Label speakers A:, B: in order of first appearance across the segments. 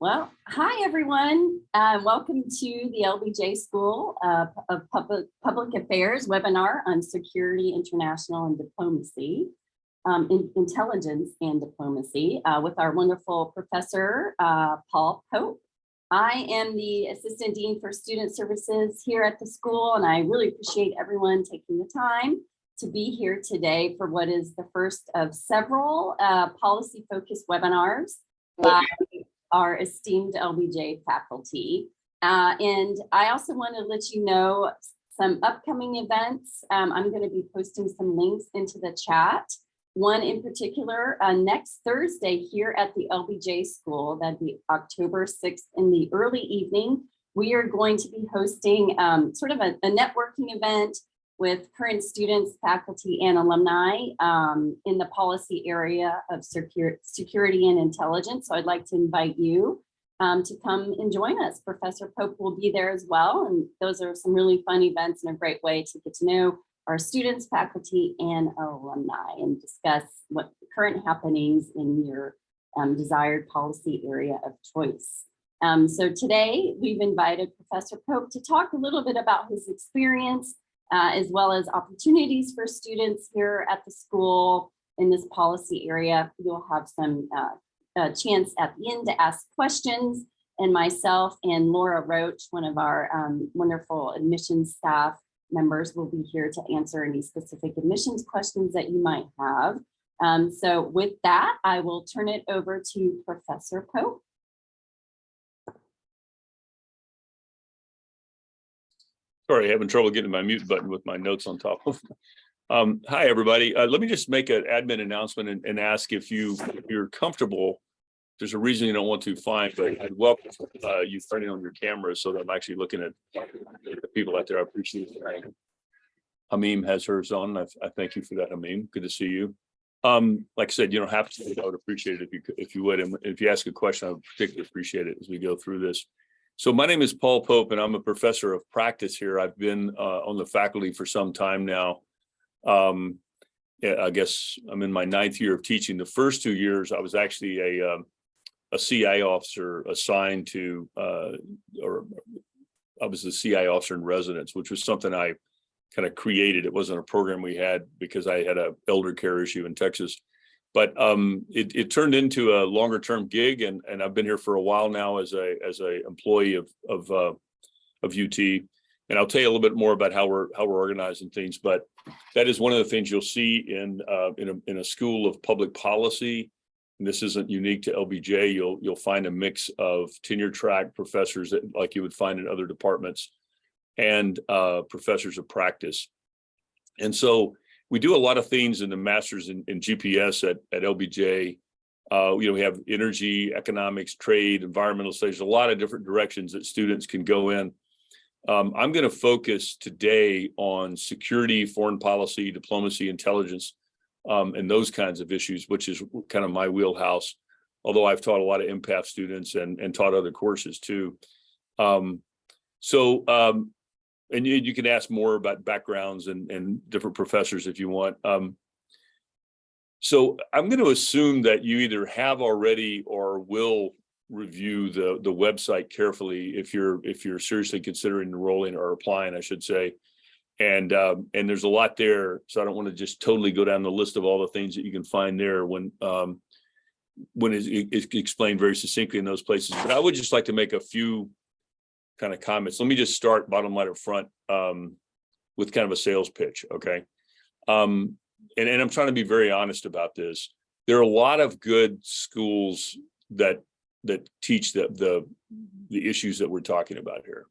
A: Well, hi everyone. Welcome to the LBJ School of Public Affairs webinar on Security, International, and Diplomacy, Intelligence and Diplomacy with our wonderful professor, Paul Pope. I am the Assistant Dean for Student Services here at the school, and I really appreciate everyone taking the time to be here today for what is the first of several policy-focused webinars by our esteemed LBJ faculty. And I also want to let you know some upcoming events. I'm going to be posting some links into the chat. One in particular, next Thursday here at the LBJ School, that'd be October 6th in the early evening, we are going to be hosting sort of a networking event with current students, faculty, and alumni in the policy area of security and intelligence. So I'd like to invite you to come and join us. Professor Pope will be there as well. And those are some really fun events and a great way to get to know our students, faculty, and alumni and discuss what the current happenings in your desired policy area of choice. So today we've invited Professor Pope to talk a little bit about his experience as well as opportunities for students here at the school in this policy area. You'll have some chance at the end to ask questions, and myself and Laura Roach, one of our wonderful admissions staff members, will be here to answer any specific admissions questions that you might have. So with that, I will turn it over to Professor Pope.
B: Sorry, having trouble getting my mute button with my notes on top of. Hi, everybody. Let me just make an admin announcement and ask if you're comfortable. There's a reason you don't want to, fine, but I'd welcome you turning on your camera so that I'm actually looking at the people out there. I appreciate it. Hamim has hers on. I thank you for that, Hamim. Good to see you. Like I said, you don't have to. I would appreciate it if you would. And if you ask a question, I would particularly appreciate it as we go through this. So my name is Paul Pope, and I'm a professor of practice here. I've been on the faculty for some time now. I guess I'm in my 9th year of teaching. The first 2 years, I was actually a CI officer assigned to, or I was the CI officer in residence, which was something I kind of created. It wasn't a program we had because I had an elder care issue in Texas. But it turned into a longer term gig, and I've been here for a while now as a employee of UT. And I'll tell you a little bit more about how we're organizing things. But that is one of the things you'll see in a school of public policy. And this isn't unique to LBJ. You'll find a mix of tenure track professors that, like you would find in other departments, and professors of practice. And so we do a lot of things in the masters in GPS at LBJ. We have energy, economics, trade, environmental studies, a lot of different directions that students can go in. I'm going to focus today on security, foreign policy, diplomacy, intelligence, and those kinds of issues, which is kind of my wheelhouse, although I've taught a lot of empath students and taught other courses too. And you can ask more about backgrounds and different professors if you want. So I'm going to assume that you either have already or will review the website carefully if you're seriously considering enrolling or applying, I should say. And there's a lot there, so I don't want to just totally go down the list of all the things that you can find there when it's explained very succinctly in those places. But I would just like to make a few kind of comments. Let me just start bottom line up front with kind of a sales pitch, okay? And I'm trying to be very honest about this. There are a lot of good schools that teach the issues that we're talking about here,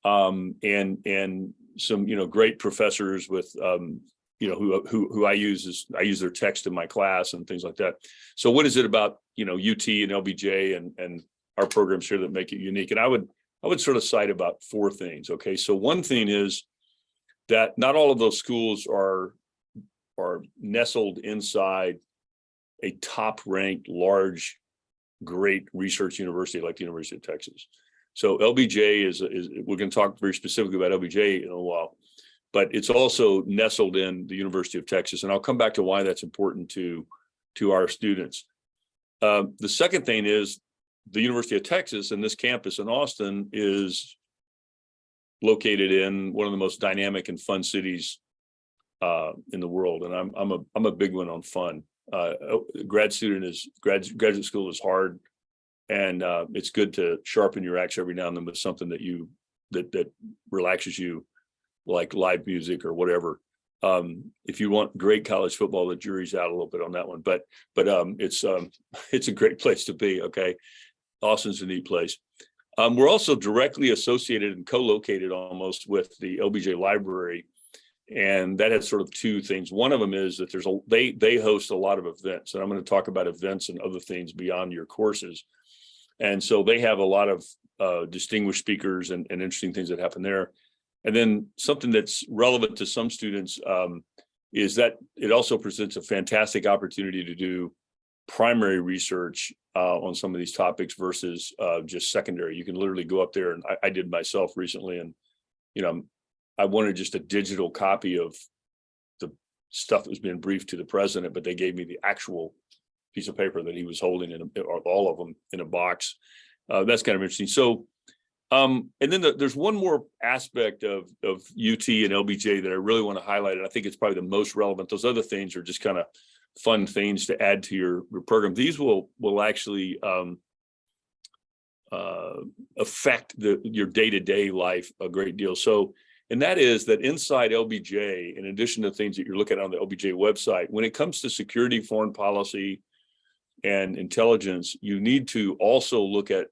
B: and some great professors with who I use their text in my class and things like that. So what is it about UT and LBJ and our programs here that make it unique? And I would sort of cite about 4 things. Okay, so one thing is that not all of those schools are nestled inside a top-ranked, large, great research university like the University of Texas. So LBJ is we're going to talk very specifically about LBJ in a while, but it's also nestled in the University of Texas, and I'll come back to why that's important to our students. The second thing is the University of Texas and this campus in Austin is located in one of the most dynamic and fun cities in the world, and I'm a big one on fun. Graduate school is hard, and it's good to sharpen your axe every now and then with something that relaxes you, like live music or whatever. If you want great college football, the jury's out a little bit on that one, but it's a great place to be. Okay, Austin's a neat place. We're also directly associated and co-located almost with the LBJ Library, and that has sort of two things. One of them is that they host a lot of events, and I'm going to talk about events and other things beyond your courses. And so they have a lot of distinguished speakers and interesting things that happen there. And then something that's relevant to some students is that it also presents a fantastic opportunity to do primary research on some of these topics versus just secondary. You can literally go up there, and I did myself recently, and I wanted just a digital copy of the stuff that was being briefed to the president, but they gave me the actual piece of paper that he was holding or all of them in a box. That's kind of interesting. So, and then there's one more aspect of UT and LBJ that I really want to highlight, and I think it's probably the most relevant. Those other things are just kind of fun things to add to your program. These will actually affect your day-to-day life a great deal. So, and that is that inside LBJ, in addition to things that you're looking at on the LBJ website, when it comes to security, foreign policy, and intelligence, you need to also look at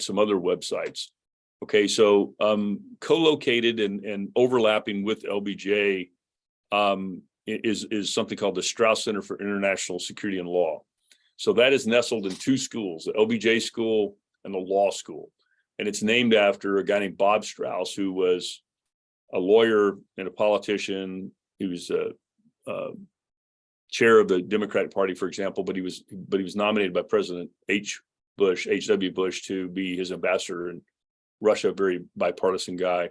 B: some other websites. Okay, so co-located and overlapping with LBJ is something called the Strauss Center for International Security and Law. So that is nestled in two schools, the LBJ School and the Law School. And it's named after a guy named Bob Strauss, who was a lawyer and a politician. He was chair of the Democratic Party, for example, but he was nominated by President H.W. Bush to be his ambassador in Russia, a very bipartisan guy.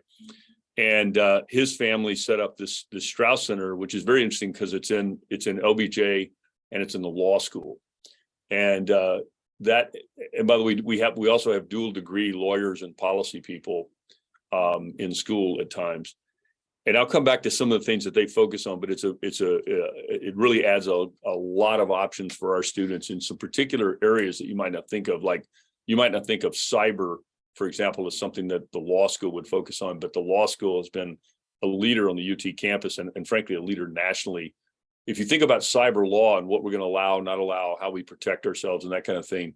B: And his family set up this Strauss Center, which is very interesting because it's in LBJ and it's in the law school. And and by the way, we also have dual degree lawyers and policy people in school at times. And I'll come back to some of the things that they focus on, but it really adds a lot of options for our students in some particular areas that you might not think of. Like you might not think of cyber, for example, as something that the law school would focus on, but the law school has been a leader on the UT campus and frankly, a leader nationally. If you think about cyber law and what we're going to allow, not allow, how we protect ourselves and that kind of thing,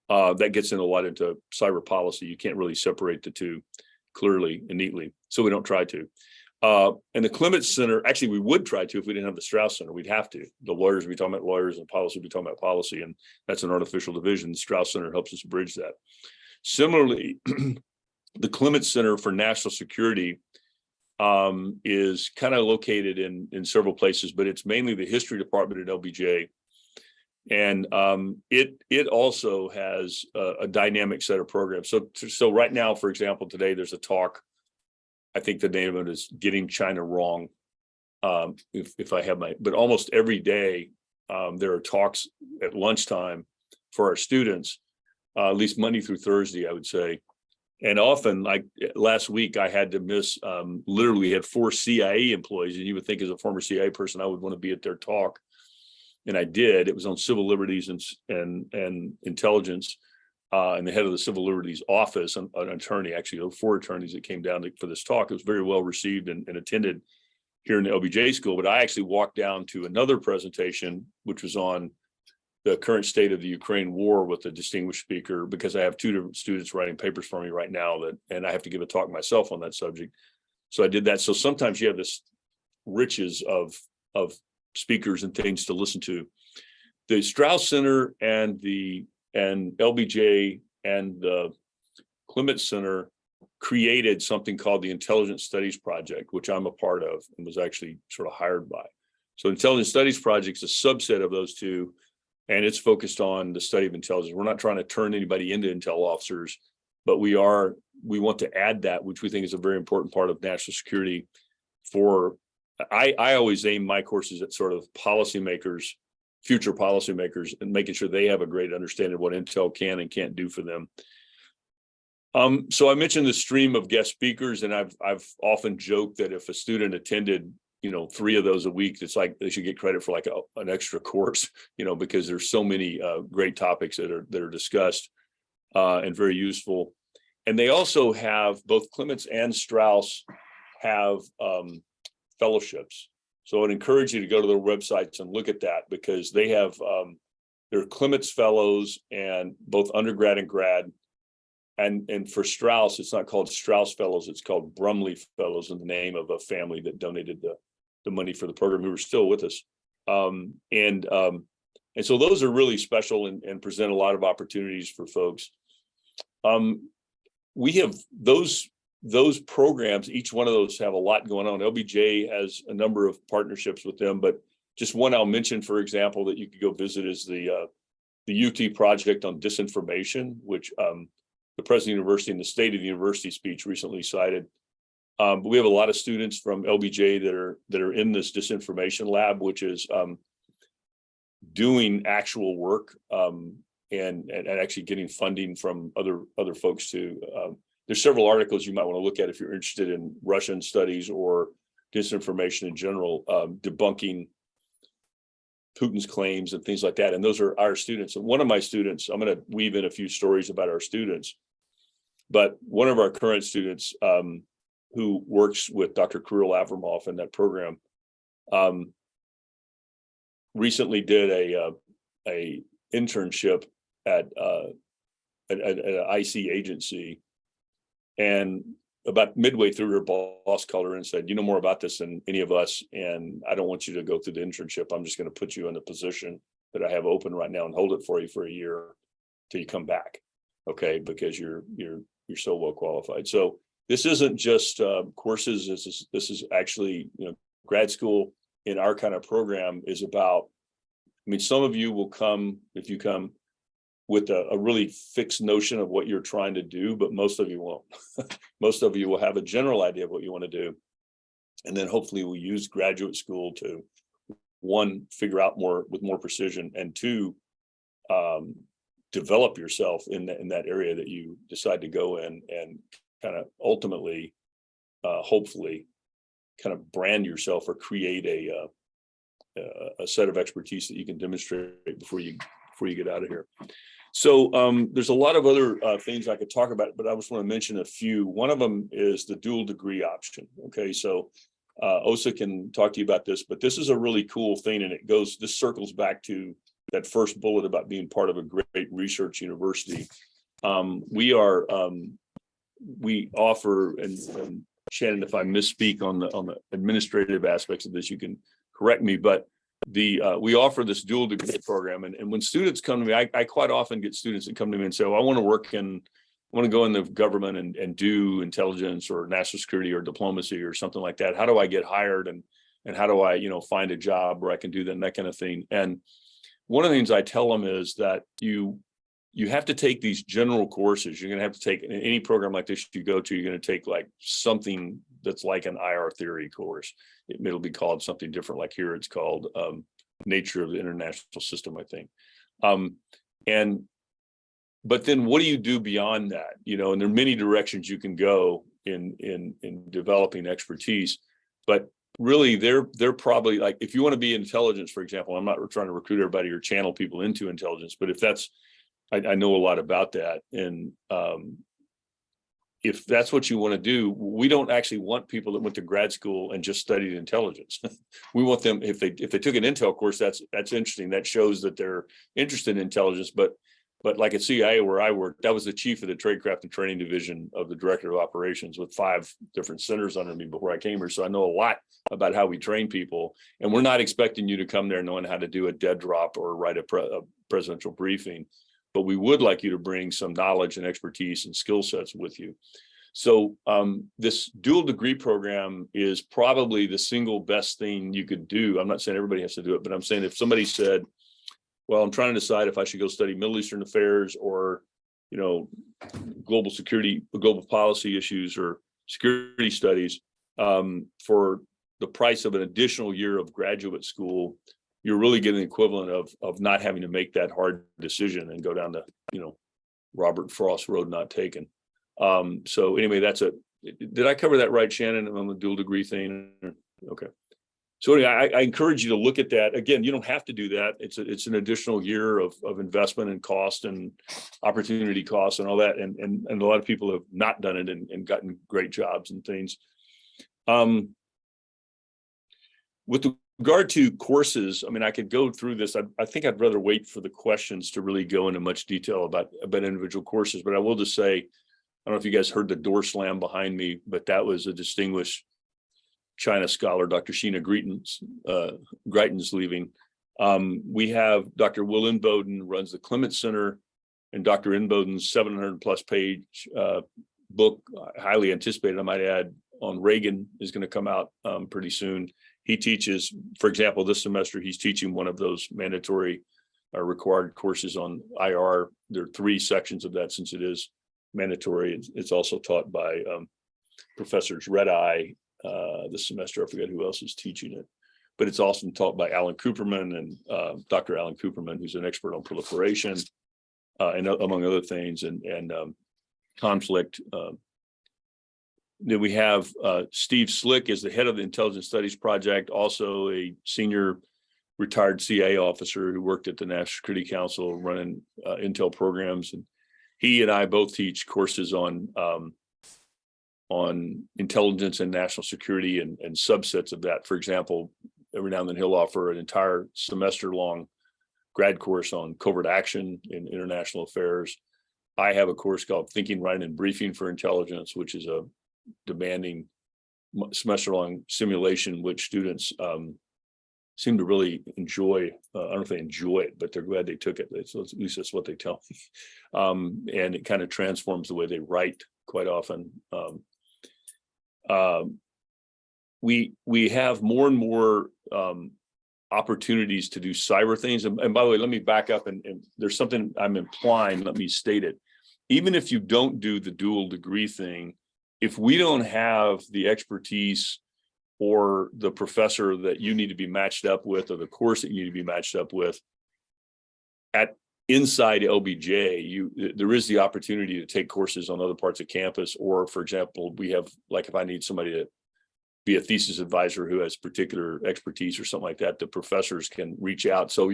B: that gets in a lot into cyber policy. You can't really separate the two clearly and neatly, so we don't try to. And the Clements Center, actually, we would try to if we didn't have the Strauss Center. We'd have to. The lawyers would be talking about lawyers and policy would be talking about policy, and that's an artificial division. The Strauss Center helps us bridge that. Similarly, the Clements Center for National Security is kind of located in several places, but it's mainly the history department at LBJ. And it also has a dynamic set of programs. So right now, for example, today there's a talk. I think the name of it is Getting China Wrong. If I have but almost every day there are talks at lunchtime for our students, at least Monday through Thursday, I would say. And often, like last week, I had to miss, literally had 4 CIA employees, and you would think as a former CIA person, I would want to be at their talk. And I did. It was on civil liberties and intelligence. And the head of the Civil Liberties Office, an attorney, actually, there were 4 attorneys that came down for this talk. It was very well received and attended here in the LBJ school. But I actually walked down to another presentation, which was on the current state of the Ukraine war with a distinguished speaker, because I have 2 different students writing papers for me right now and I have to give a talk myself on that subject. So I did that. So sometimes you have this riches of speakers and things to listen to. The Strauss Center and LBJ and the Clements Center created something called the Intelligence Studies Project, which I'm a part of and was actually sort of hired by. So Intelligence Studies Project is a subset of those two, and it's focused on the study of intelligence. We're not trying to turn anybody into intel officers, but we want to add that, which we think is a very important part of national security. I always aim my courses at sort of policymakers future policymakers and making sure they have a great understanding of what Intel can and can't do for them. So I mentioned the stream of guest speakers, and I've often joked that if a student attended, 3 of those a week, it's like they should get credit for like an extra course, because there's so many great topics that are discussed and very useful. And they also have, both Clements and Strauss have fellowships. So I'd encourage you to go to their websites and look at that, because they have their Clements fellows, and both undergrad and grad. And for Strauss, it's not called Strauss Fellows, it's called Brumley Fellows, in the name of a family that donated the money for the program, who are still with us. And so those are really special and present a lot of opportunities for folks. We have those programs, each one of those have a lot going on. LBJ has a number of partnerships with them, but just one I'll mention, for example, that you could go visit is the UT project on disinformation, which the president of the university in the State of the University speech recently cited. But we have a lot of students from LBJ that are in this disinformation lab, which is doing actual work and actually getting funding from other folks too. There's several articles you might want to look at if you're interested in Russian studies or disinformation in general, debunking Putin's claims and things like that. And those are our students. And one of my students, I'm going to weave in a few stories about our students, but one of our current students who works with Dr. Kirill Avramov in that program recently did a internship at an IC agency, and about midway through, her boss called her and said, "You know more about this than any of us, and I don't want you to go through the internship. I'm just going to put you in a position that I have open right now and hold it for you for a year till you come back, okay? Because you're so well qualified." So this isn't just courses. This is actually, grad school in our kind of program is about. I mean, some of you will come, if you come, with a really fixed notion of what you're trying to do, but most of you won't. Most of you will have a general idea of what you want to do. And then hopefully we'll use graduate school to, one, figure out more with more precision, and two, develop yourself in that area that you decide to go in, and kind of ultimately, hopefully, kind of brand yourself or create a set of expertise that you can demonstrate before you get out of here. So there's a lot of other things I could talk about, but I just want to mention a few. One of them is the dual degree option. Okay, so Osa can talk to you about this, but this is a really cool thing, and this circles back to that first bullet about being part of a great research university. We offer, and Shannon, if I misspeak on the administrative aspects of this, you can correct me, but we offer this dual degree program, and when students come to me, I quite often get students that come to me and say, "Well, I want to go in the government and do intelligence or national security or diplomacy or something like that. How do I get hired, and how do I find a job where I can do that and that kind of thing?" And one of the things I tell them is that you have to take these general courses. You're going to have to take any program like this you go to. You're going to take like something that's like an IR theory course. It'll be called something different. Like here, it's called Nature of the International System, I think. But then what do you do beyond that? And there are many directions you can go in developing expertise. But really, they're probably like, if you want to be intelligence, for example, I'm not trying to recruit everybody or channel people into intelligence, but if that's, I know a lot about that. And if that's what you want to do, we don't actually want people that went to grad school and just studied intelligence. We want them, if they took an intel course, that's interesting. That shows that they're interested in intelligence. But like at CIA where I worked, that was the chief of the Tradecraft and Training Division of the Director of Operations, with 5 different centers under me before I came here. So I know a lot about how we train people. And we're not expecting you to come there knowing how to do a dead drop or write a presidential briefing. But we would like you to bring some knowledge and expertise and skill sets with you. So this dual degree program is probably the single best thing you could do. I'm not saying everybody has to do it, but I'm saying if somebody said, "Well, I'm trying to decide if I should go study Middle Eastern affairs or, global security, global policy issues or security studies for the price of an additional year of graduate school," you're really getting the equivalent of not having to make that hard decision and go down the, Robert Frost road not taken. So anyway, did I cover that right, Shannon, on the dual degree thing? Okay. So anyway, I encourage you to look at that. Again, you don't have to do that. It's an additional year of investment and cost and opportunity costs and all that. And a lot of people have not done it and gotten great jobs and things. With regard to courses, I mean, I could go through this. I think I'd rather wait for the questions to really go into much detail about individual courses. But I will just say, I don't know if you guys heard the door slam behind me, but that was a distinguished China scholar, Dr. Sheena Greiten's leaving. We have Dr. Will Inboden runs the Clements Center, and Dr. Inboden's 700+ page book, highly anticipated, I might add, on Reagan is going to come out pretty soon. He teaches, for example, this semester, he's teaching one of those mandatory required courses on IR. There are 3 sections of that since it is mandatory. It's also taught by professors Red Eye this semester. I forget who else is teaching it, but it's also taught by Alan Cooperman and Dr. Alan Cooperman, who's an expert on proliferation and among other things, and conflict. Then we have Steve Slick is the head of the Intelligence Studies Project, also a senior retired CIA officer who worked at the National Security Council running intel programs. And he and I both teach courses on intelligence and national security and subsets of that. For example, every now and then he'll offer an entire semester-long grad course on covert action in international affairs. I have a course called Thinking, Writing, and Briefing for Intelligence, which is a demanding semester-long simulation, which students seem to really enjoy. I don't know if they enjoy it, but they're glad they took it. So at least that's what they tell me. And it kind of transforms the way they write quite often. We have more and more opportunities to do cyber things. And by the way, let me back up and there's something I'm implying, let me state it. Even if you don't do the dual degree thing, if we don't have the expertise or the professor that you need to be matched up with, or the course that you need to be matched up with inside LBJ, there is the opportunity to take courses on other parts of campus. Or for example, we have, like, if I need somebody to be a thesis advisor who has particular expertise or something like that, the professors can reach out. So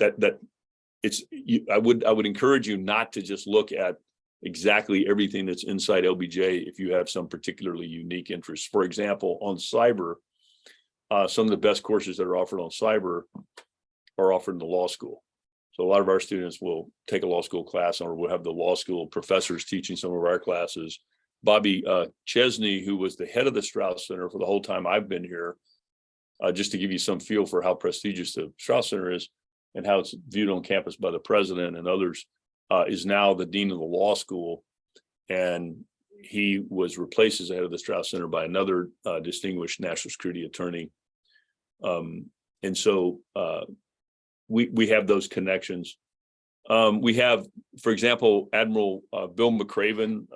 B: I would encourage you not to just look at exactly everything that's inside LBJ if you have some particularly unique interests. For example, on cyber, some of the best courses that are offered on cyber are offered in the law school. So a lot of our students will take a law school class, or we'll have the law school professors teaching some of our classes. Bobby Chesney, who was the head of the Strauss Center for the whole time I've been here, just to give you some feel for how prestigious the Strauss Center is and how it's viewed on campus by the president and others, is now the dean of the law school. And he was replaced as the head of the Strauss Center by another distinguished national security attorney. And so we have those connections. We have, for example, Admiral Bill McCraven,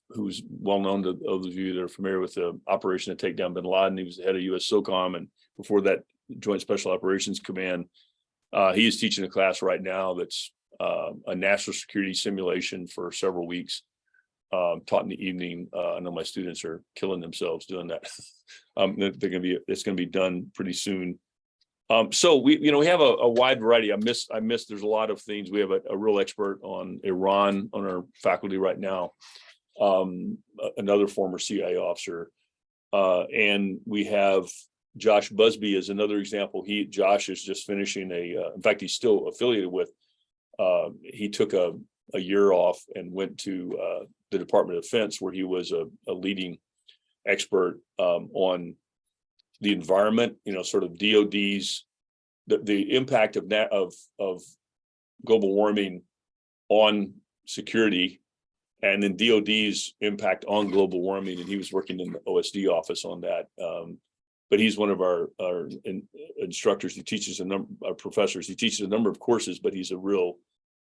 B: who's well known to those of you that are familiar with the operation to take down bin Laden. He was the head of US SOCOM, and before that, Joint Special Operations Command. He is teaching a class right now that's a national security simulation for several weeks, taught in the evening. I know my students are killing themselves doing that. It's going to be done pretty soon. So we have a wide variety. There's a lot of things. We have a real expert on Iran on our faculty right now, another former CIA officer. And we have Josh Busby as another example. Josh is just finishing in fact, he's still affiliated with, he took a year off and went to the Department of Defense, where he was a leading expert on the environment, sort of DOD's, the impact of global warming on security, and then DOD's impact on global warming. And he was working in the OSD office on that. But he's one of our instructors. He teaches professors. He teaches a number of courses, but he's a real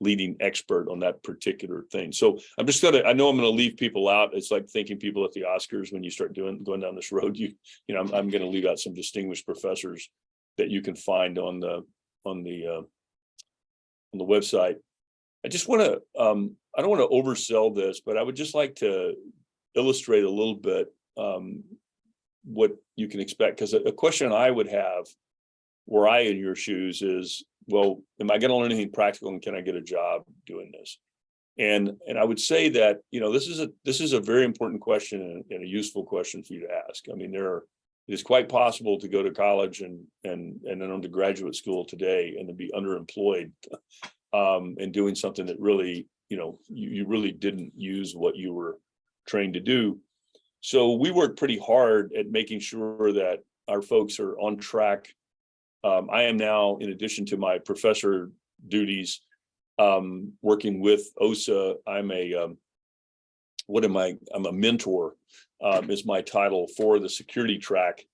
B: leading expert on that particular thing. So I know I'm going to leave people out. It's like thanking people at the Oscars when you start going down this road. I'm going to leave out some distinguished professors that you can find on the the website. I just want to I don't want to oversell this, but I would just like to illustrate a little bit what you can expect, because a question I would have were I in your shoes is, well, am I going to learn anything practical, and can I get a job doing this? And I would say that, this is a very important question and a useful question for you to ask. I mean, it is quite possible to go to college and then on to graduate school today and to be underemployed and doing something that really, you really didn't use what you were trained to do. So we work pretty hard at making sure that our folks are on track. I am now, in addition to my professor duties, working with OSA. I'm a mentor, is my title for the security track.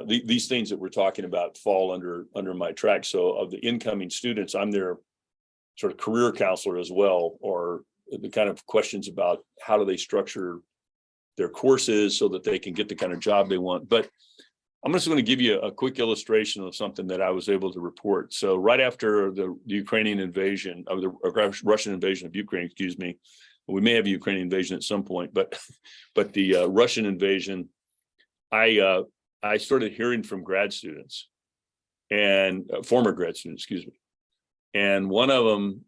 B: These things that we're talking about fall under my track. So of the incoming students, I'm their sort of career counselor as well, or the kind of questions about how do they structure their courses so that they can get the kind of job they want. But I'm just going to give you a quick illustration of something that I was able to report. So right after the Ukrainian invasion of the Russian invasion of Ukraine, excuse me, we may have a Ukrainian invasion at some point, but the Russian invasion, I started hearing from grad students and former grad students, excuse me. And one of them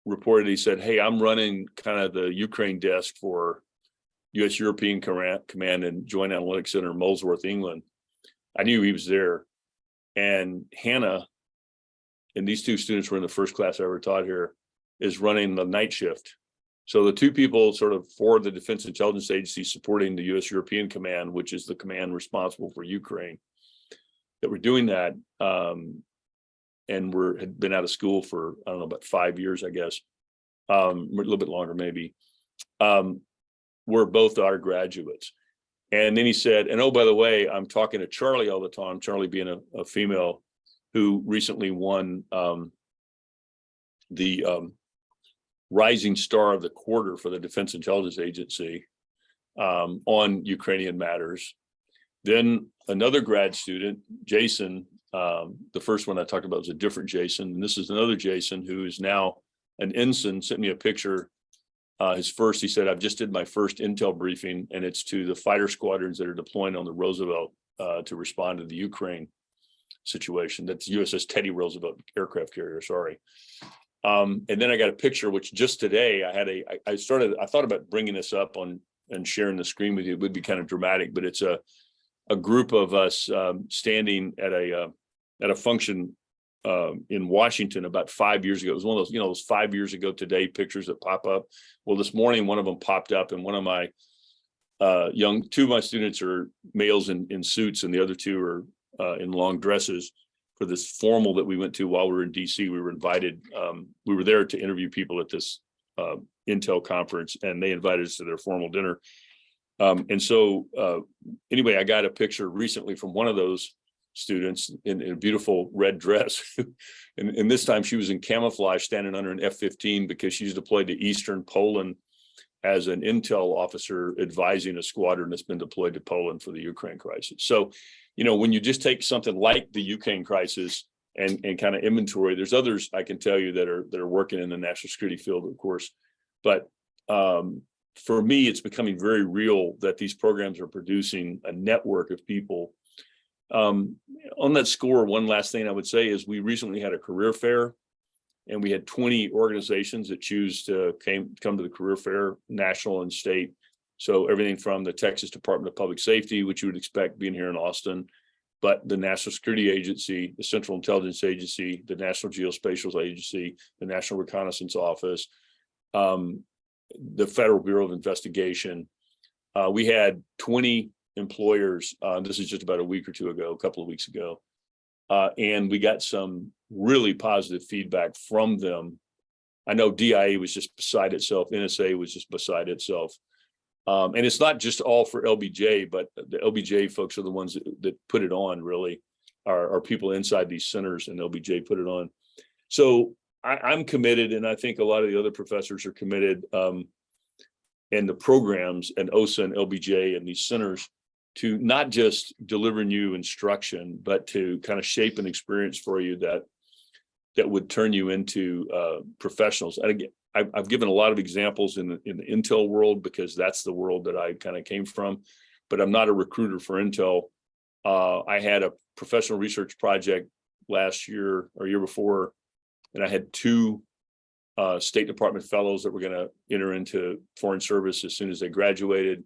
B: reported, he said, "Hey, I'm running kind of the Ukraine desk for U.S. European Command and Joint Analytics Center in Molesworth, England." I knew he was there. And Hannah, and these two students were in the first class I ever taught here, is running the night shift. So the two people sort of for the Defense Intelligence Agency supporting the U.S. European Command, which is the command responsible for Ukraine, that were doing that, and had been out of school for, I don't know, about 5 years, I guess, a little bit longer maybe, were both our graduates. And then he said, and oh, by the way, I'm talking to Charlie all the time, Charlie being a female who recently won the Rising Star of the Quarter for the Defense Intelligence Agency on Ukrainian matters. Then another grad student, Jason, the first one I talked about was a different Jason, and this is another Jason who is now an ensign, sent me a picture. He said, "I've just did my first intel briefing, and it's to the fighter squadrons that are deploying on the Roosevelt to respond to the Ukraine situation." That's USS Teddy Roosevelt aircraft carrier, sorry. And then I got a picture, which just today I thought about bringing this up and sharing the screen with you. It would be kind of dramatic, but it's a group of us standing at a function in Washington about 5 years ago. It was one of those, those 5 years ago today pictures that pop up. Well, this morning, one of them popped up, and one of my two of my students are males in suits, and the other two are in long dresses for this formal that we went to while we were in DC. We were invited. We were there to interview people at this Intel conference, and they invited us to their formal dinner. And so anyway, I got a picture recently from one of those students in a beautiful red dress. and this time she was in camouflage standing under an F-15 because she's deployed to Eastern Poland as an intel officer advising a squadron that's been deployed to Poland for the Ukraine crisis. So, when you just take something like the Ukraine crisis and kind of inventory, there's others I can tell you that are working in the national security field, of course. But for me, it's becoming very real that these programs are producing a network of people. On that score, one last thing I would say is we recently had a career fair, and we had 20 organizations that choose to come to the career fair, national and state. So everything from the Texas Department of Public Safety, which you would expect being here in Austin, but the National Security Agency, the Central Intelligence Agency, the National Geospatial Agency, the National Reconnaissance Office, the Federal Bureau of Investigation. We had 20 employers. This is just about a couple of weeks ago. And we got some really positive feedback from them. I know DIA was just beside itself. NSA was just beside itself. And it's not just all for LBJ, but the LBJ folks are the ones that put it on, really, are people inside these centers, and LBJ put it on. So I'm committed, and I think a lot of the other professors are committed, and the programs and OSA and LBJ and these centers, to not just delivering you instruction, but to kind of shape an experience for you that that would turn you into professionals. And again, I've given a lot of examples in the Intel world because that's the world that I kind of came from, but I'm not a recruiter for Intel. I had a professional research project last year or year before, and I had two State Department fellows that were going to enter into foreign service as soon as they graduated.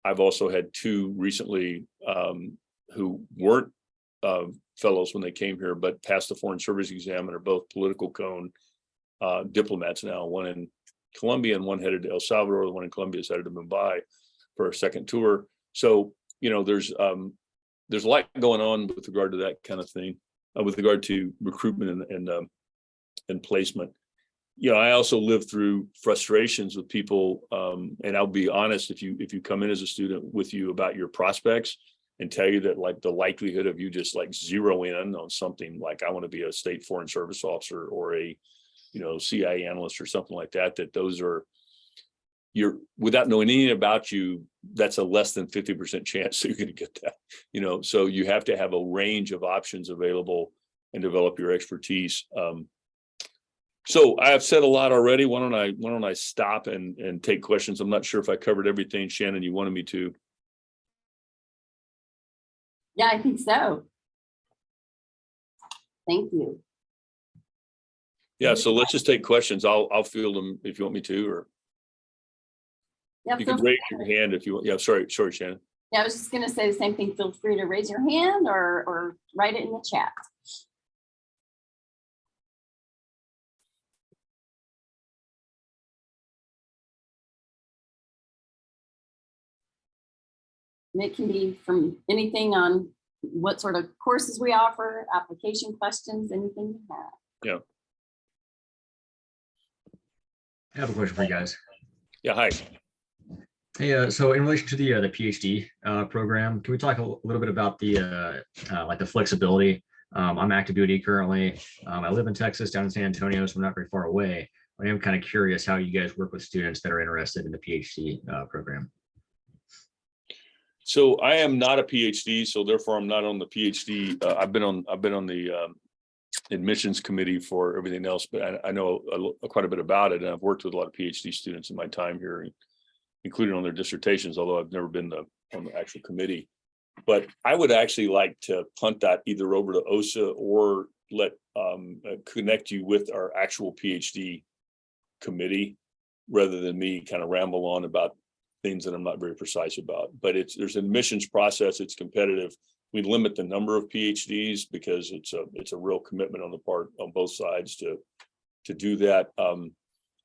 B: I've also had two recently who weren't fellows when they came here, but passed the foreign service exam and are both political cone diplomats now, one in Colombia and one headed to El Salvador. The one in Colombia is headed to Mumbai for a second tour. So, there's a lot going on with regard to that kind of thing, with regard to recruitment and placement. I also lived through frustrations with people, and I'll be honest, if you come in as a student with you about your prospects and tell you that like the likelihood of you just like zero in on something like I want to be a state foreign service officer or a CIA analyst or something like that, that those are, you're without knowing anything about you, that's a less than 50% chance that you're going to get that, so you have to have a range of options available and develop your expertise. So I have said a lot already. Why don't I stop and take questions? I'm not sure if I covered everything, Shannon, you wanted me to.
A: Yeah, I think so. Thank you.
B: Yeah, so let's just take questions. I'll field them if you want me to, or
A: Yeah,
B: you can raise your hand if you want. Yeah, sorry, Shannon.
A: Yeah, I was just going to say the same thing. Feel free to raise your hand or write it in the chat. And it can be from anything on what sort of courses we offer, application questions, anything you have.
B: Yeah.
C: I have a question for you guys.
B: Yeah, hi.
C: Hey, so in relation to the PhD program, can we talk a little bit about the like the flexibility? I'm active duty currently. I live in Texas, down in San Antonio, so I'm not very far away. I am kind of curious how you guys work with students that are interested in the PhD program.
B: So I am not a PhD, so therefore I'm not on the PhD. I've been on the admissions committee for everything else, but I know quite a bit about it, and I've worked with a lot of PhD students in my time here, including on their dissertations, although I've never been on the actual committee. But I would actually like to punt that either over to OSA or let connect you with our actual PhD committee, rather than me kind of ramble on about things that I'm not very precise about. But there's an admissions process. It's competitive. We limit the number of PhDs because it's a real commitment on the part on both sides to do that.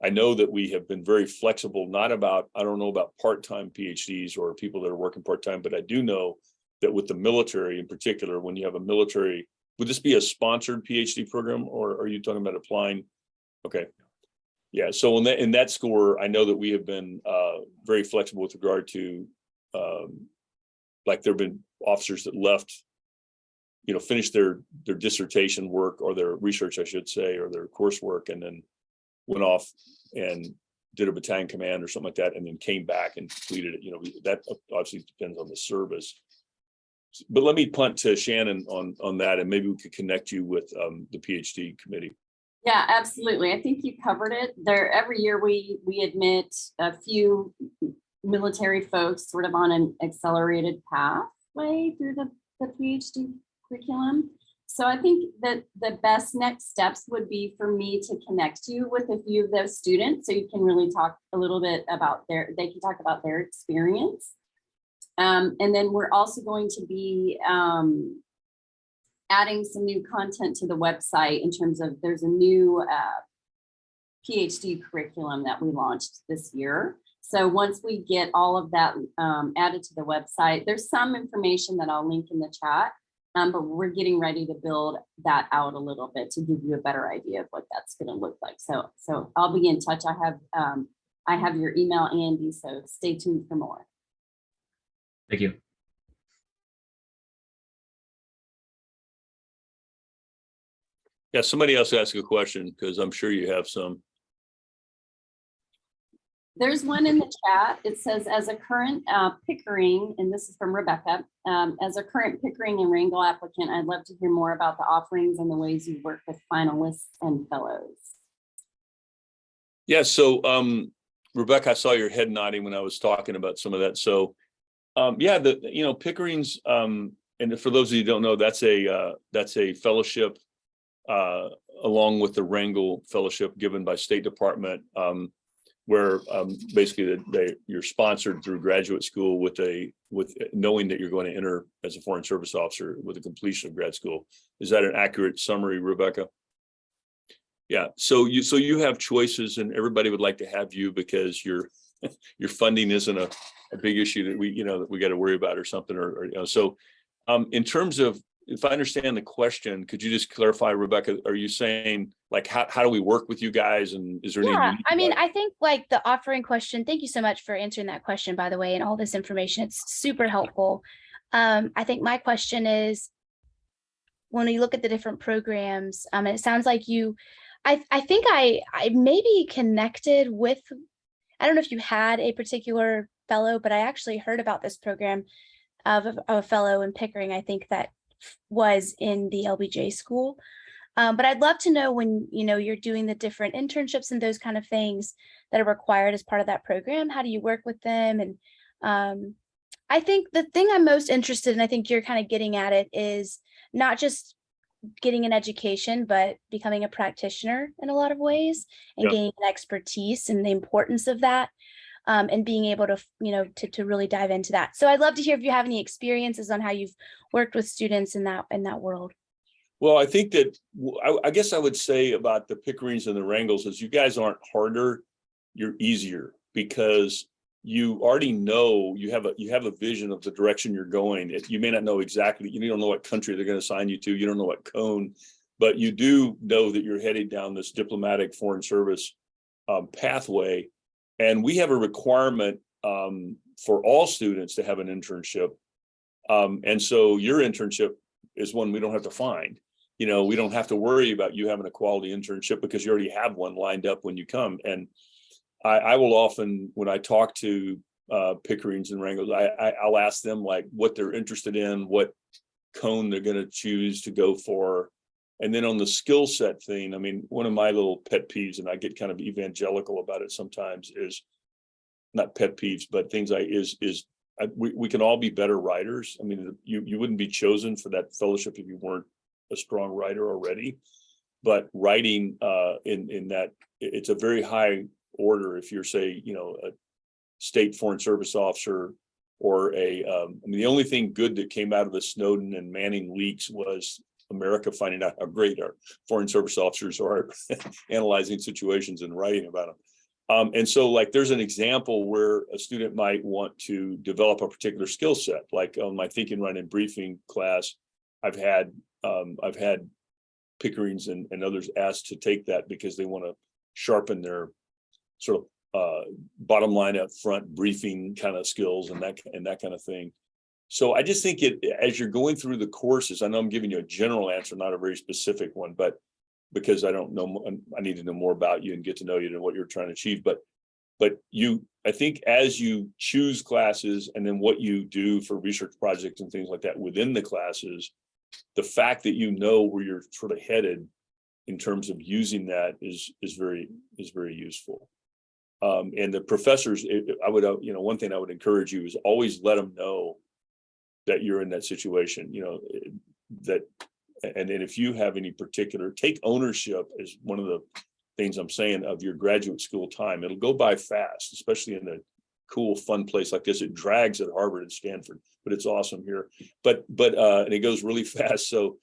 B: I know that we have been very flexible, I don't know about part-time PhDs or people that are working part-time, but I do know that with the military in particular, when you have a military, would this be a sponsored PhD program, or are you talking about applying? Okay. Yeah, so in that score, I know that we have been very flexible with regard to, like there have been officers that left, finished their dissertation work or their research, I should say, or their coursework, and then went off and did a battalion command or something like that, and then came back and completed it. That obviously depends on the service. But let me punt to Shannon on that, and maybe we could connect you with the PhD committee.
A: Yeah, absolutely. I think you covered it there. Every year we admit a few military folks sort of on an accelerated pathway through the PhD curriculum. So I think that the best next steps would be for me to connect you with a few of those students so you can really talk a little bit about they can talk about their experience. And then we're also going to be adding some new content to the website in terms of there's a new PhD curriculum that we launched this year. So once we get all of that added to the website, there's some information that I'll link in the chat, but we're getting ready to build that out a little bit to give you a better idea of what that's going to look like. So I'll be in touch. I have your email, Andy, so stay tuned for more.
C: Thank you.
B: Yeah, somebody else ask a question because I'm sure you have some.
A: There's one in the chat. It says, as a current Pickering, and this is from Rebecca, as a current Pickering and Wrangell applicant, I'd love to hear more about the offerings and the ways you work with finalists and fellows.
B: Yeah, so Rebecca, I saw your head nodding when I was talking about some of that. So yeah, Pickering's, and for those of you who don't know, that's a fellowship along with the Wrangell Fellowship given by State Department, where basically you're sponsored through graduate school with knowing that you're going to enter as a Foreign Service Officer with the completion of grad school. Is that an accurate summary, Rebecca? Yeah, so you have choices, and everybody would like to have you because your funding isn't a big issue that we got to worry about or something, so in terms of, if I understand the question, could you just clarify, Rebecca, are you saying like how do we work with you guys, and is there any?
D: Yeah, I mean, I think like the offering question, thank you so much for answering that question, by the way, and all this information, it's super helpful. I think my question is, when we look at the different programs, and it sounds like I think I maybe connected with, I don't know if you had a particular fellow, but I actually heard about this program of a fellow in Pickering, I think that was in the LBJ school. But I'd love to know when, you're doing the different internships and those kind of things that are required as part of that program, how do you work with them? And I think the thing I'm most interested in, I think you're kind of getting at it, is not just getting an education, but becoming a practitioner in a lot of ways, and gaining an expertise and the importance of that. And being able to, to really dive into that. So I'd love to hear if you have any experiences on how you've worked with students in that world.
B: Well, I think that I guess I would say about the Pickerings and the Wrangles is you guys aren't harder, you're easier, because you already know you have a vision of the direction you're going. You may not know exactly, you don't know what country they're going to assign you to, you don't know what cone, but you do know that you're headed down this diplomatic foreign service pathway. And we have a requirement for all students to have an internship. And so your internship is one we don't have to find. We don't have to worry about you having a quality internship because you already have one lined up when you come. And I will often, when I talk to Pickerings and Wrangles, I'll ask them like what they're interested in, what cone they're going to choose to go for. And then on the skill set thing, I mean, one of my little pet peeves, and I get kind of evangelical about it sometimes, is not pet peeves, but things we can all be better writers. I mean, you wouldn't be chosen for that fellowship if you weren't a strong writer already. But writing in that, it's a very high order. If you're, say, a state foreign service officer or I mean, the only thing good that came out of the Snowden and Manning leaks was America finding out how great our foreign service officers are analyzing situations and writing about them. And so like there's an example where a student might want to develop a particular skill set. Like on my thinking, writing, and briefing class, I've had Pickerings and others asked to take that because they want to sharpen their sort of bottom line up front briefing kind of skills and that kind of thing. So I just think as you're going through the courses, I know I'm giving you a general answer, not a very specific one, but because I don't know, I need to know more about you and get to know you and what you're trying to achieve. But I think as you choose classes and then what you do for research projects and things like that within the classes, the fact that you know where you're sort of headed in terms of using that is very useful. And the professors, I would, one thing I would encourage you is always let them know that you're in that situation, and then if you have any particular, take ownership is one of the things I'm saying of your graduate school time. It'll go by fast, especially in a cool, fun place like this. It drags at Harvard and Stanford, but it's awesome here. But and it goes really fast. So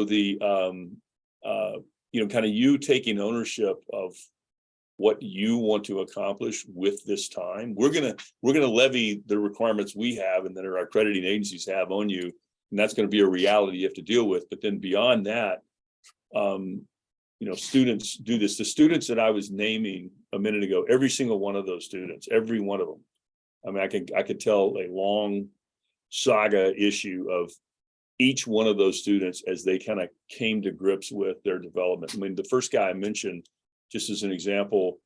B: the kind of you taking ownership of what you want to accomplish with this time. We're gonna levy the requirements we have and that our accrediting agencies have on you, and that's going to be a reality you have to deal with. But then beyond that, students do this. The students that I was naming a minute ago, every single one of those students, every one of them. I mean, I could tell a long saga issue of each one of those students as they kind of came to grips with their development. I mean, the first guy I mentioned, just as an example,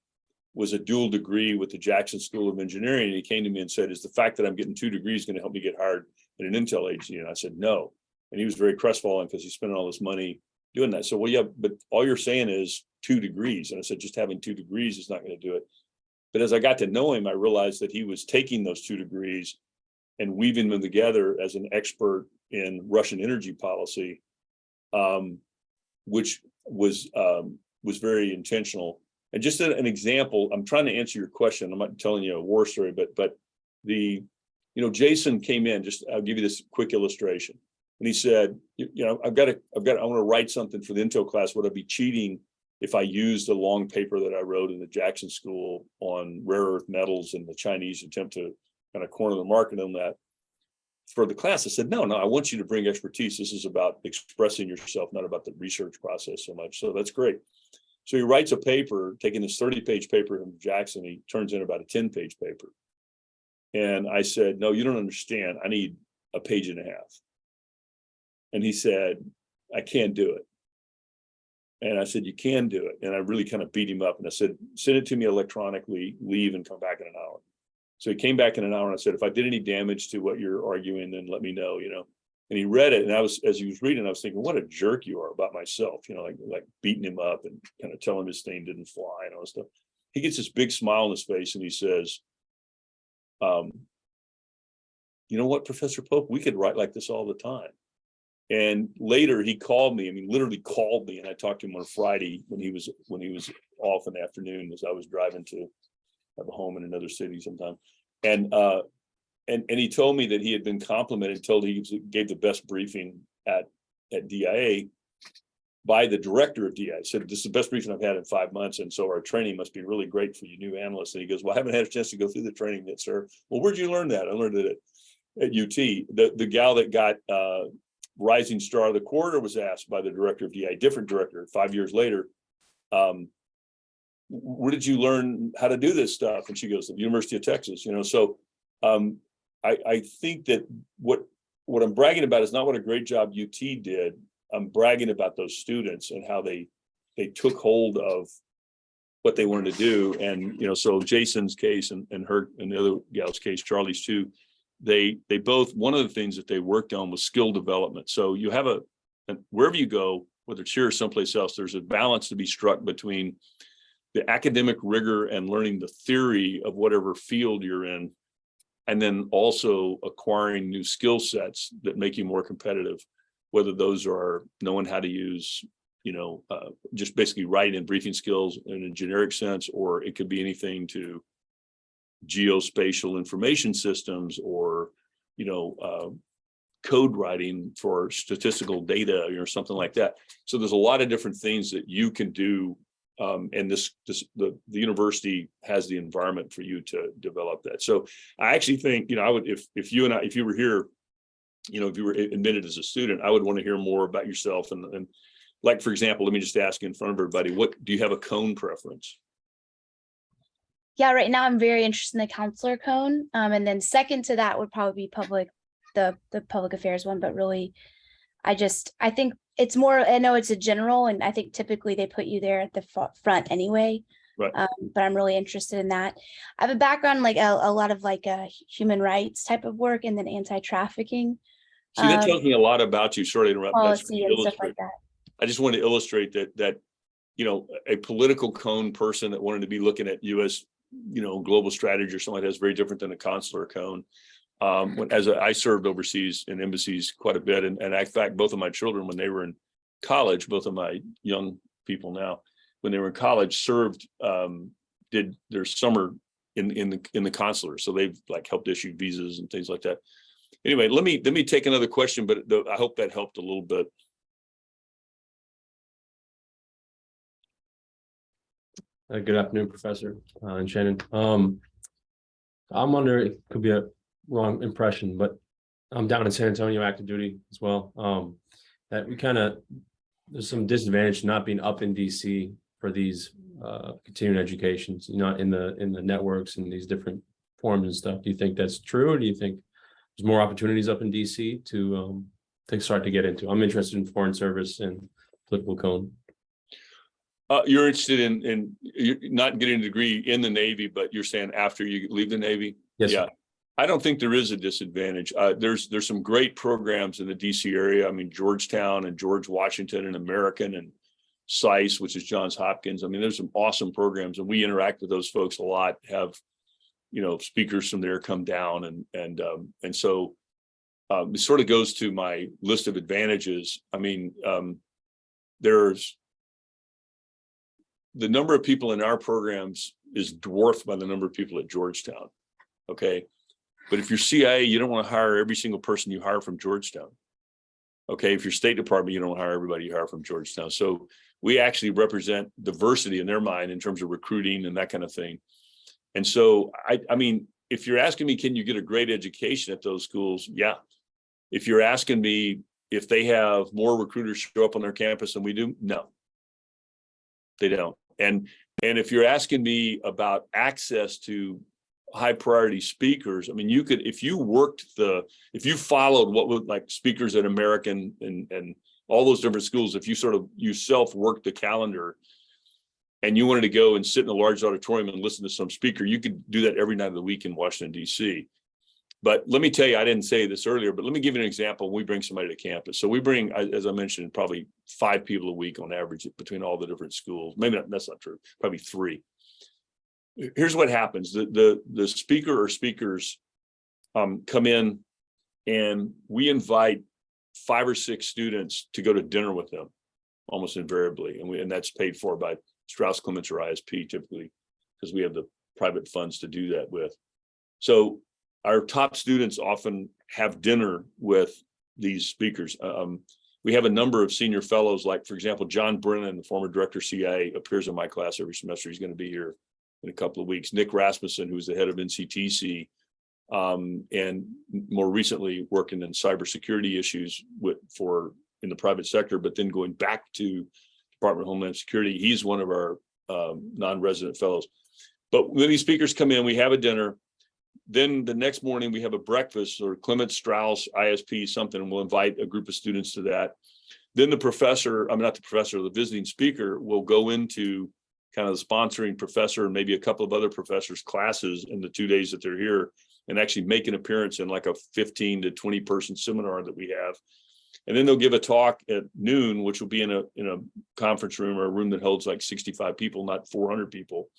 B: was a dual degree with the Jackson School of Engineering. And he came to me and said, is the fact that I'm getting 2 degrees going to help me get hired at an Intel agency? And I said, no. And he was very crestfallen because he's spending all this money doing that. So, well, yeah, but all you're saying is 2 degrees. And I said, just having 2 degrees is not going to do it. But as I got to know him, I realized that he was taking those 2 degrees and weaving them together as an expert in Russian energy policy, which was very intentional. And just an example, I'm trying to answer your question. I'm not telling you a war story, but Jason came in. I'll give you this quick illustration. And he said, I want to write something for the Intel class. Would I be cheating if I used a long paper that I wrote in the Jackson School on rare earth metals and the Chinese attempt to kind of corner the market on that for the class? I said, no, I want you to bring expertise. This is about expressing yourself, not about the research process so much. So that's great. So he writes a paper, taking this 30-page paper from Jackson, he turns in about a 10-page paper. And I said, no, you don't understand. I need a page and a half. And he said, I can't do it. And I said, you can do it. And I really kind of beat him up. And I said, send it to me electronically, leave and come back in an hour. So he came back in an hour and I said, if I did any damage to what you're arguing, then let me know, And he read it. And as he was reading, I was thinking, what a jerk you are about myself, like beating him up and kind of telling him his thing didn't fly and all that stuff. He gets this big smile on his face and he says, you know what, Professor Pope, we could write like this all the time. And later he called me, literally called me. And I talked to him on a Friday when he was off in the afternoon as I was driving to have a home in another city sometime. And he told me that he had been complimented, told he gave the best briefing at DIA by the director of DIA. He said, this is the best briefing I've had in 5 months. And so our training must be really great for you new analysts. And he goes, well, I haven't had a chance to go through the training yet, sir. Well, where'd you learn that? I learned it at UT. The gal that got Rising Star of the Quarter was asked by the director of DIA, different director, 5 years later, where did you learn how to do this stuff? And she goes, the University of Texas, So I think that what I'm bragging about is not what a great job UT did. I'm bragging about those students and how they took hold of what they wanted to do. And, so Jason's case and her and the other gal's case, Charlie's too, they both, one of the things that they worked on was skill development. So you have wherever you go, whether it's here or someplace else, there's a balance to be struck between the academic rigor and learning the theory of whatever field you're in, and then also acquiring new skill sets that make you more competitive, whether those are knowing how to use, just basically writing and briefing skills in a generic sense, or it could be anything to geospatial information systems or, code writing for statistical data or something like that. So there's a lot of different things that you can do. And the university has the environment for you to develop that. So I actually think, I would, if you were here, if you were admitted as a student, I would want to hear more about yourself. And like, for example, let me just ask in front of everybody, what do you have a cone preference?
D: Yeah, right now I'm very interested in the counselor cone. And then second to that would probably be the public affairs one, but really, I think it's more, I know it's a general, and I think typically they put you there at the front anyway.
B: Right.
D: But I'm really interested in that. I have a background, like a lot of human rights type of work, and then anti-trafficking.
B: See, that tells me a lot about you. Sorry to interrupt.
D: Policy and stuff like that.
B: I just want to illustrate that, a political cone person that wanted to be looking at U.S., global strategy or something like that is very different than a consular cone. I served overseas in embassies quite a bit. And in fact, both of my children, when they were in college, both of my young people now, when they were in college, did their summer in the consular. So they've helped issue visas and things like that. Anyway, let me take another question, but I hope that helped a little bit.
E: Good afternoon, Professor and Shannon. I'm under, it could be a wrong impression, but I'm down in San Antonio active duty as well. That there's some disadvantage to not being up in DC for these continuing educations, not in the networks and these different forms and stuff. Do you think that's true, or do you think there's more opportunities up in DC to start to get into? I'm interested in foreign service and political cone.
B: You're interested in you're not getting a degree in the Navy, but you're saying after you leave the Navy?
E: Yes,
B: Yeah.
E: sir.
B: I don't think there is a disadvantage. There's some great programs in the DC area. I mean, Georgetown and George Washington and American and SICE, which is Johns Hopkins. I mean, there's some awesome programs, and we interact with those folks a lot. Have, you know, speakers from there come down, and so it sort of goes to my list of advantages. I mean, there's the number of people in our programs is dwarfed by the number of people at Georgetown. Okay. But if you're CIA, you don't want to hire every single person you hire from Georgetown. Okay. If you're State Department, you don't hire everybody you hire from Georgetown. So we actually represent diversity in their mind in terms of recruiting and that kind of thing. And so, I mean, if you're asking me, can you get a great education at those schools? Yeah. If you're asking me if they have more recruiters show up on their campus than we do, no, they don't. And if you're asking me about access to high priority speakers, I mean, you could, if you followed what would like speakers at American and all those different schools, if you self-worked the calendar and you wanted to go and sit in a large auditorium and listen to some speaker, you could do that every night of the week in Washington, DC. But let me tell you, I didn't say this earlier, but let me give you an example. We bring somebody to campus. So we bring, as I mentioned, probably 5 people a week on average between all the different schools. Maybe that's not true, probably 3. Here's what happens. The speaker or speakers come in, and we invite 5 or 6 students to go to dinner with them almost invariably. And that's paid for by Strauss Clements or ISP typically, because we have the private funds to do that with. So our top students often have dinner with these speakers. We have a number of senior fellows, like, for example, John Brennan, the former director of CIA, appears in my class every semester. He's going to be here in a couple of weeks. Nick Rasmussen, who's the head of NCTC, and more recently working in cybersecurity issues in the private sector, but then going back to Department of Homeland Security. He's one of our non-resident fellows. But when these speakers come in, we have a dinner. Then the next morning we have a breakfast, or Clements, Strauss, ISP, something, and we'll invite a group of students to that. Then the professor, not the professor, the visiting speaker will go into kind of the sponsoring professor and maybe a couple of other professors' classes in the 2 days that they're here, and actually make an appearance in like a 15 to 20 person seminar that we have. And then they'll give a talk at noon, which will be in a conference room or a room that holds like 65 people, not 400 people,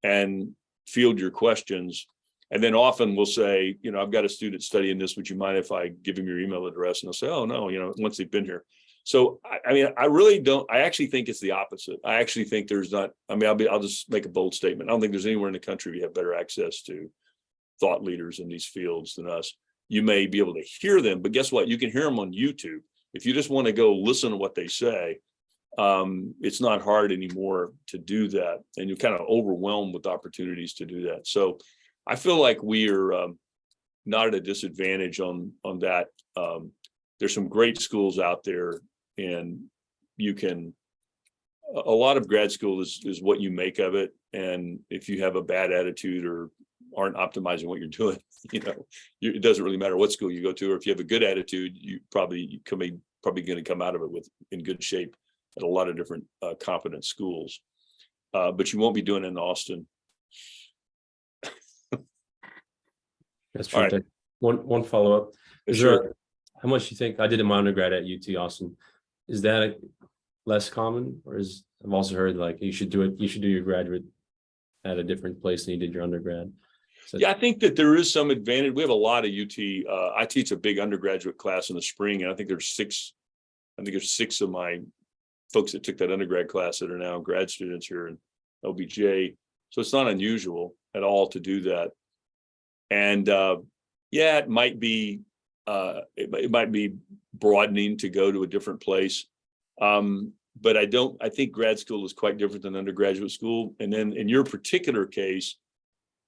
B: and field your questions. And then often we'll say, you know, I've got a student studying this. Would you mind if I give him your email address? And they'll say, oh, no, you know, once they've been here. So, I mean, I really don't, I actually think it's the opposite. I actually think there's not, I mean, I'll just make a bold statement. I don't think there's anywhere in the country we have better access to thought leaders in these fields than us. You may be able to hear them, but guess what? You can hear them on YouTube. If you just want to go listen to what they say, it's not hard anymore to do that. And you're kind of overwhelmed with opportunities to do that. So I feel like we are not at a disadvantage on that. There's some great schools out there, and you can, a lot of grad school is what you make of it. And if you have a bad attitude or aren't optimizing what you're doing, you know, it doesn't really matter what school you go to, or if you have a good attitude, you probably going to come out of it in good shape at a lot of different competent schools. But you won't be doing it in Austin.
E: That's true.
B: All right.
E: One follow-up.
B: Sure.
E: How much you think, I did my undergrad at UT Austin. Is that less common, or I've also heard like you should do your graduate at a different place than you did your undergrad? So,
B: yeah, I think that there is some advantage. We have a lot of UT. I teach a big undergraduate class in the spring, and I think there's 6 of my folks that took that undergrad class that are now grad students here in LBJ. So it's not unusual at all to do that. And yeah, it might be broadening to go to a different place. But I think grad school is quite different than undergraduate school. And then in your particular case,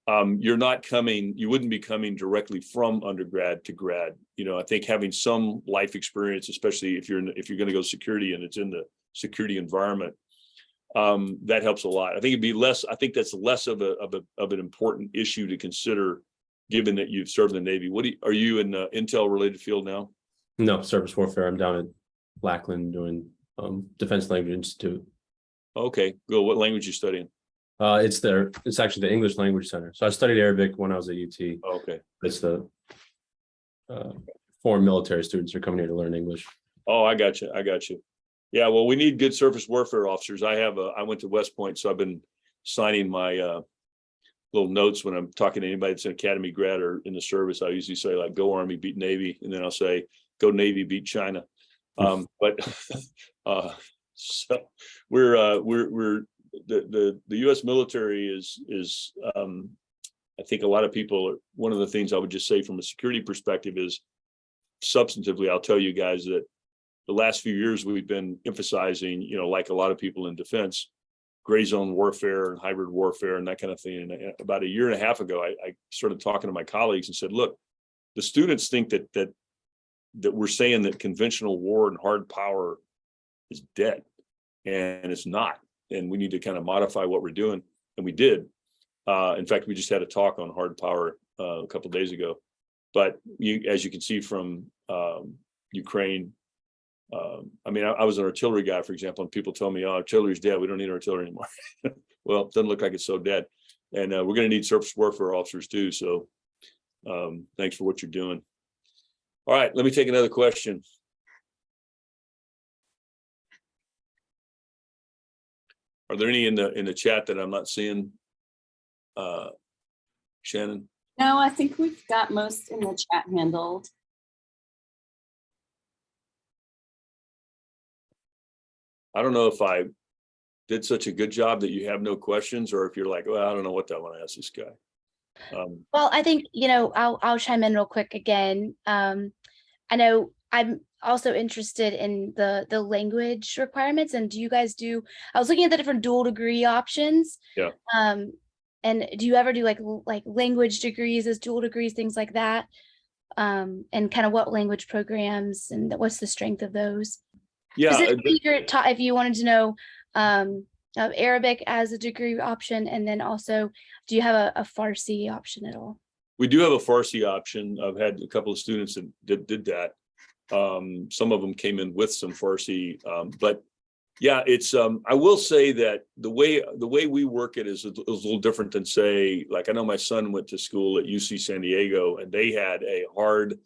B: you wouldn't be coming directly from undergrad to grad. You know, I think having some life experience, especially if you're going to go security and it's in the security environment, that helps a lot. I think that's less of an important issue to consider, given that you've served in the Navy. Are you in the intel related field now?
E: No, surface warfare. I'm down at Lackland doing Defense Language Institute.
B: Okay, good. What language you studying?
E: It's actually the English Language Center. So I studied Arabic when I was at UT.
B: Okay.
E: It's the foreign military students who are coming here to learn English.
B: Oh, I got you. I got you. Yeah, well, we need good surface warfare officers. I went to West Point, so I've been signing my little notes when I'm talking to anybody that's an academy grad or in the service. I usually say like, go Army, beat Navy. And then I'll say, go Navy, beat China. But so we're the U.S. military is I think a lot of people, one of the things I would just say from a security perspective is substantively, I'll tell you guys that the last few years we've been emphasizing, like a lot of people in defense, gray zone warfare and hybrid warfare and that kind of thing. And about a year and a half ago, I started talking to my colleagues and said, look, the students think that we're saying that conventional war and hard power is dead, and it's not. And we need to kind of modify what we're doing. And we did. In fact, we just had a talk on hard power a couple of days ago. But as you can see from Ukraine, I was an artillery guy, for example, and people tell me, oh, artillery's dead. We don't need artillery anymore. Well, it doesn't look like it's so dead. And we're going to need surface warfare officers too. So thanks for what you're doing. All right, let me take another question. Are there any in the chat that I'm not seeing? Shannon?
A: No, I think we've got most in the chat handled.
B: I don't know if I did such a good job that you have no questions, or if you're like, well, I don't know what I want to ask this guy.
D: Well, I think, I'll chime in real quick again. I know I'm also interested in the language requirements. And do you guys I was looking at the different dual degree options.
B: Yeah.
D: And do you ever do like language degrees as dual degrees, things like that? And kind of what language programs and what's the strength of those?
B: Yeah.
D: If you wanted to know Arabic as a degree option, and then also, do you have a Farsi option at all?
B: We do have a Farsi option. I've had a couple of students that did that. Some of them came in with some Farsi, but yeah, it's. I will say that the way we work it is a little different than, say, like I know my son went to school at UC San Diego, and they had a hard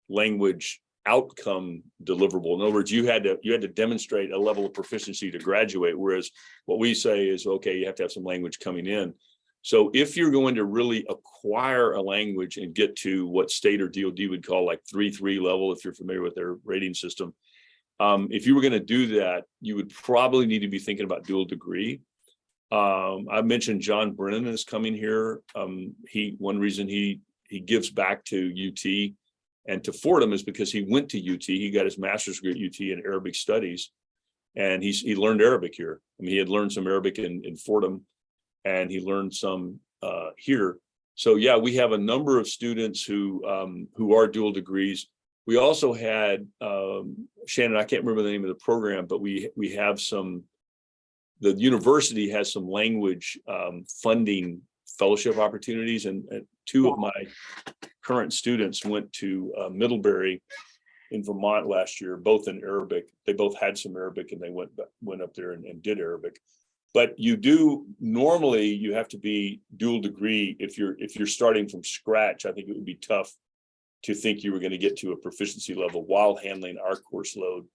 B: language outcome deliverable. In other words, you had to demonstrate a level of proficiency to graduate, whereas what we say is, okay, you have to have some language coming in. So if you're going to really acquire a language and get to what state or DoD would call like 3.3 level, if you're familiar with their rating system, if you were going to do that, you would probably need to be thinking about dual degree. I mentioned John Brennan is coming here. One reason he gives back to UT and to Fordham is because he went to UT. He got his master's degree at UT in Arabic studies, and he learned Arabic here. I mean, he had learned some Arabic in Fordham, and he learned some here. So yeah, we have a number of students who are dual degrees. We also had Shannon, I can't remember the name of the program, but we have the university has some language funding fellowship opportunities, and two of my current students went to Middlebury in Vermont last year, both in Arabic. They both had some Arabic, and they went up there and did Arabic. But normally you have to be dual degree. If you're starting from scratch, I think it would be tough to think you were going to get to a proficiency level while handling our course load.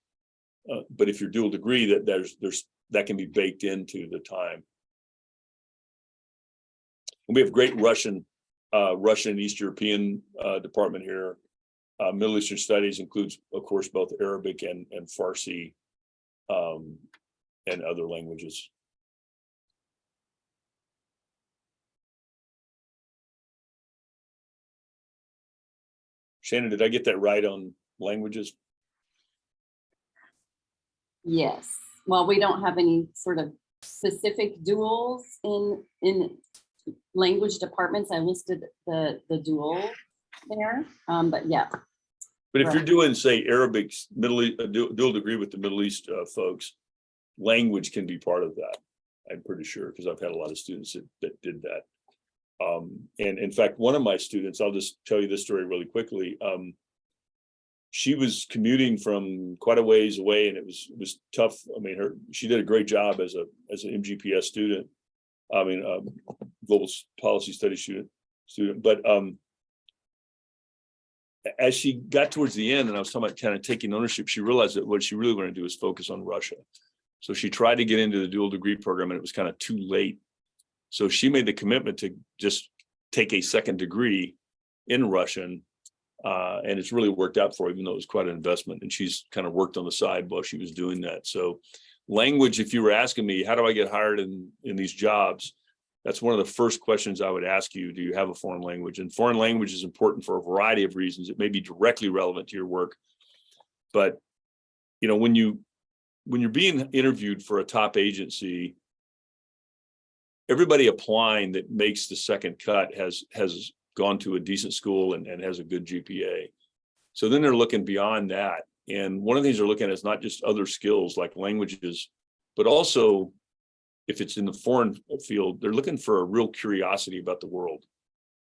B: But if you're dual degree, that can be baked into the time. And we have great Russian and East European department here. Middle Eastern Studies includes, of course, both Arabic and Farsi and other languages. Shannon, did I get that right on languages?
A: Yes. Well, we don't have any sort of specific duals in language departments. I listed the dual there, but yeah.
B: But if you're doing, say, Arabic, dual degree with the Middle East folks, language can be part of that. I'm pretty sure, because I've had a lot of students that did that. And in fact, one of my students, I'll just tell you this story really quickly. she was commuting from quite a ways away, and it was tough. I mean, she did a great job as an MGPS student. I mean, global policy studies student. But as she got towards the end, and I was talking about kind of taking ownership, she realized that what she really wanted to do is focus on Russia. So she tried to get into the dual degree program, and it was kind of too late. So she made the commitment to just take a second degree in Russian. And it's really worked out for her, even though it was quite an investment. And she's kind of worked on the side while she was doing that. So language, if you were asking me, how do I get hired in these jobs? That's one of the first questions I would ask you. Do you have a foreign language? And foreign language is important for a variety of reasons. It may be directly relevant to your work. But, you know, when you're being interviewed for a top agency, everybody applying that makes the second cut has gone to a decent school and has a good GPA. So then they're looking beyond that. And one of the things they're looking at is not just other skills like languages, but also if it's in the foreign field, they're looking for a real curiosity about the world.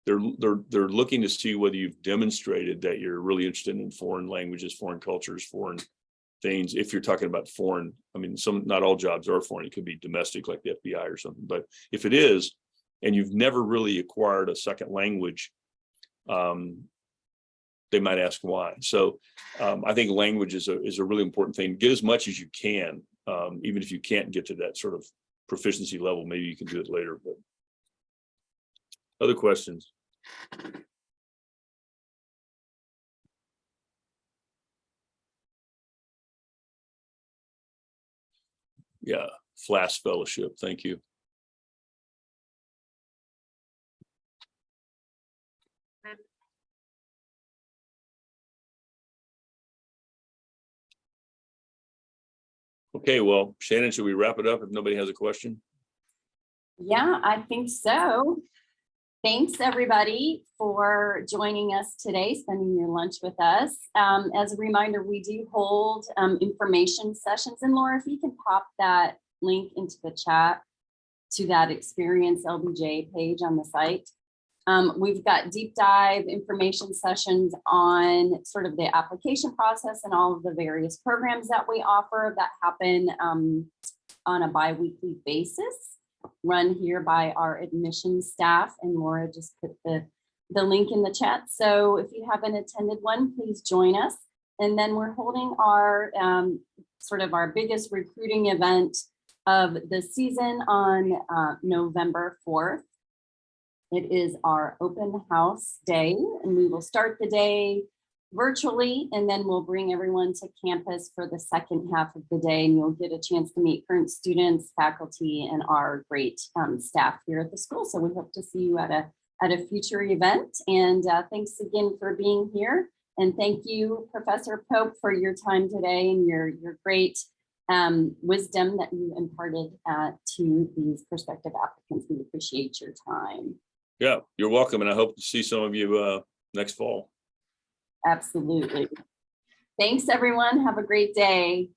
B: They're looking to see whether you've demonstrated that you're really interested in foreign languages, foreign cultures, foreign things. If you're talking about foreign, I mean, not all jobs are foreign. It could be domestic like the FBI or something. But if it is, and you've never really acquired a second language, they might ask why. So I think language is a really important thing. Get as much as you can, even if you can't get to that sort of proficiency level. Maybe you can do it later. But other questions? Yeah, FLAS fellowship. Thank you. Okay, well, Shannon, should we wrap it up if nobody has a question?
A: Yeah, I think so. Thanks, everybody, for joining us today, spending your lunch with us. As a reminder, we do hold information sessions. And Laura, if you can pop that link into the chat to that Experience LBJ page on the site. We've got deep dive information sessions on sort of the application process and all of the various programs that we offer that happen on a bi-weekly basis, run here by our admissions staff. And Laura just put the link in the chat. So if you haven't attended one, please join us. And then we're holding our sort of our biggest recruiting event of the season on November 4th. It is our open house day, and we will start the day virtually, and then we'll bring everyone to campus for the second half of the day, and you'll get a chance to meet current students, faculty, and our great staff here at the school. So we hope to see you at a future event. And thanks again for being here. And thank you, Professor Pope, for your time today and your great wisdom that you imparted to these prospective applicants. We appreciate your time.
B: Yeah, you're welcome. And I hope to see some of you next fall.
A: Absolutely. Thanks, everyone. Have a great day.